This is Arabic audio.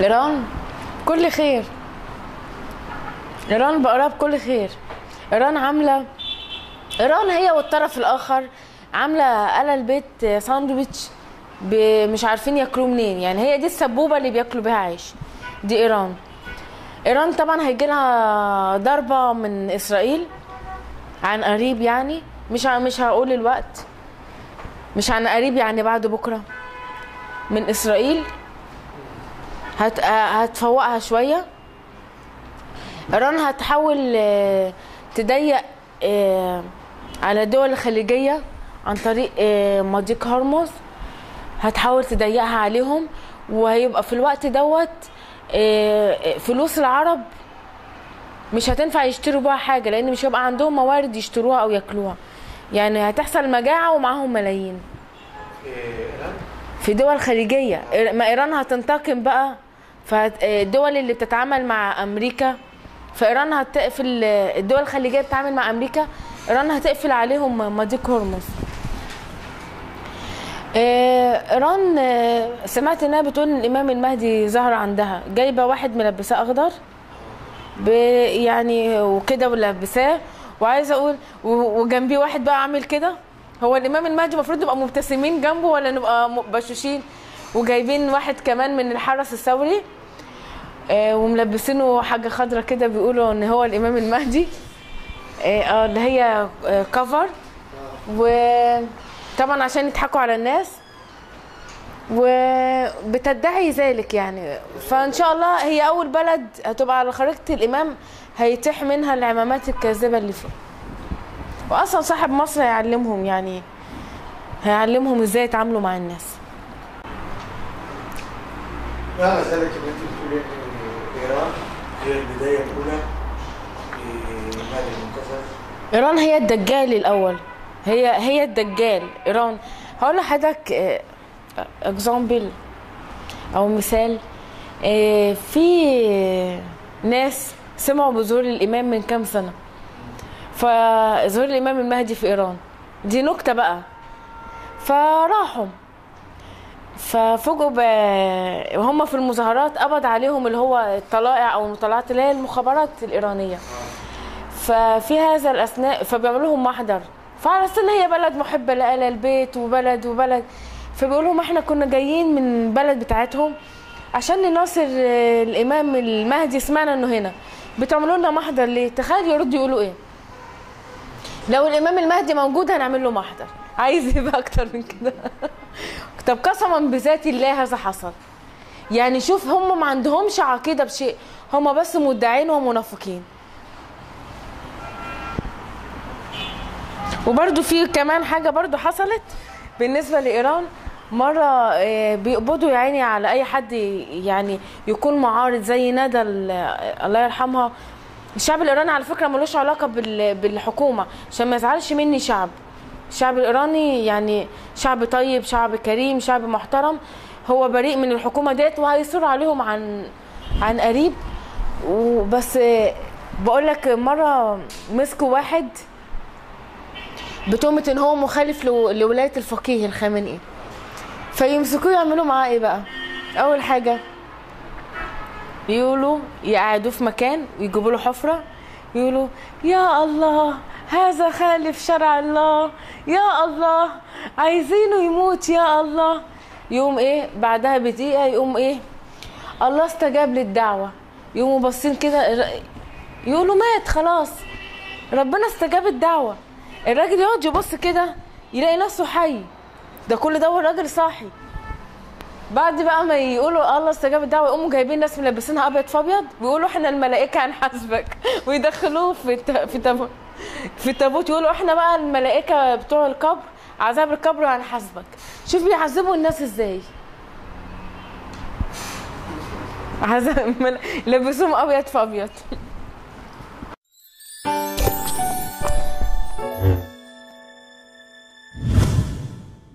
إيران كل خير. إيران بقرب كل خير. إيران هي والطرف الآخر عاملة قلق البيت ساندويتش مش عارفين ياكلوه منين. يعني هي دي السبوبة اللي بياكلوا بيها عيش، دي إيران طبعا هيجيلها ضربة من إسرائيل عن قريب. يعني مش هقول الوقت، مش عن قريب، يعني بعد بكرة من إسرائيل هتفوقها شوية. إيران هتحاول تضيق على الدول الخليجية عن طريق مضيق هرمز، هتحاول تضيقها عليهم. وهيبقى في الوقت دوت فلوس العرب مش هتنفع يشتروا بها حاجة، لأن مش هيبقى عندهم موارد يشتروها أو ياكلوها. يعني هتحصل مجاعة ومعاهم ملايين في دول خليجية. ما إيران هتنتقم بقى، فالدول اللي بتتعامل مع أمريكا، فإيران هتقفل. الدول الخليجية بتتعامل مع أمريكا، إيران هتقفل عليهم مضيق هرمز. إيران سمعت إنها بتقول إن الإمام المهدي ظهر عندها، جايبة واحد ملبساه أخضر يعني وكده ولبساه، وعايزة أقول وجنبيه واحد بقى عامل كده. هو الإمام المهدي المفروض نبقى مبتسمين جنبه ولا نبقى بشوشين؟ وجايبين واحد كمان من الحرس الثوري وملبسينه حاجة خضرة كده، بيقولوا إن هو الإمام المهدي اللي هي كفر، وطبعا عشان يضحكوا على الناس وبتدعي ذلك. يعني فإن شاء الله هي أول بلد هتبقى على خريطة الإمام هيتيح منها العمامات الكاذبة اللي فيه. وأصلا صاحب مصر هيعلمهم، يعني هيعلمهم إزاي يتعاملوا مع الناس. معنى ذلك ان انت بتقولي ان ايران هي البدايه الاولى في هذا المنتزه؟ ايران هي الدجال الاول، هي الدجال. ايران هقول لحضرتك اكزامبل او مثال. في ناس سمعوا بظهور الامام من كام سنه، فظهور الامام المهدي في ايران دي نكته بقى، فراحوا ففوجئوا وهم في المظاهرات قبض عليهم اللي هو الطلائع او المطلعات اللي هي المخابرات الايرانيه. ففي هذا الاثناء فبيعملوا لهم محضر، فعلى اساس ان هي بلد محبه لآل البيت وبلد، فبيقولوا لهم احنا كنا جايين من بلد بتاعتهم عشان نناصر الامام المهدي، سمعنا انه هنا. بتعملوا لنا محضر ليه؟ تخيل يردوا يقولوا ايه؟ لو الامام المهدي موجود هنعمل له محضر. عايز ايه بقى اكتر من كده؟ طب قسما بذات الله هذا حصل. يعني شوف، هم ما عندهمش عقيده بشيء، هم بس مدعين ومنافقين. وبرده في كمان حاجه برده حصلت بالنسبه لايران. مره بيقبضوا يعني على اي حد يعني يكون معارض، زي ندى الله يرحمها. الشعب الايراني على فكره ملوش علاقه بالحكومه، عشان ما يزعلش مني الشعب الايراني يعني شعب طيب، شعب كريم، شعب محترم. هو بريء من الحكومه ديت، وهيصر عليهم عن قريب. وبس بقول لك مره مسكوا واحد بتهمه ان هو مخالف لولايه الفقيه الخامنئي، فيمسكوه يعملوا معاه ايه بقى؟ اول حاجه يقولوا يقعدوه في مكان ويجيبوا له حفره، يقولوا يا الله هذا خالف شرع الله، يا الله عايزينه يموت، يا الله. يقوم ايه بعدها بدقيقه يقوم ايه الله استجاب للدعوه، يقوموا باصين كده يقولوا مات خلاص، ربنا استجاب الدعوه. الراجل يقعد يبص كده يلاقي نفسه حي، ده كل ده والراجل صاحي. بعد بقى ما يقولوا الله استجاب الدعوه، يقوموا جايبين ناس ملبسينها ابيض في ابيض ويقولوا احنا الملائكه هنحاسبك، ويدخلوه في تابوت، يقولوا احنا بقى الملائكه بتوع القبر، عذاب القبر هنحاسبك. شوف بيعذبوا الناس ازاي، لبسوهم ابيض في ابيض.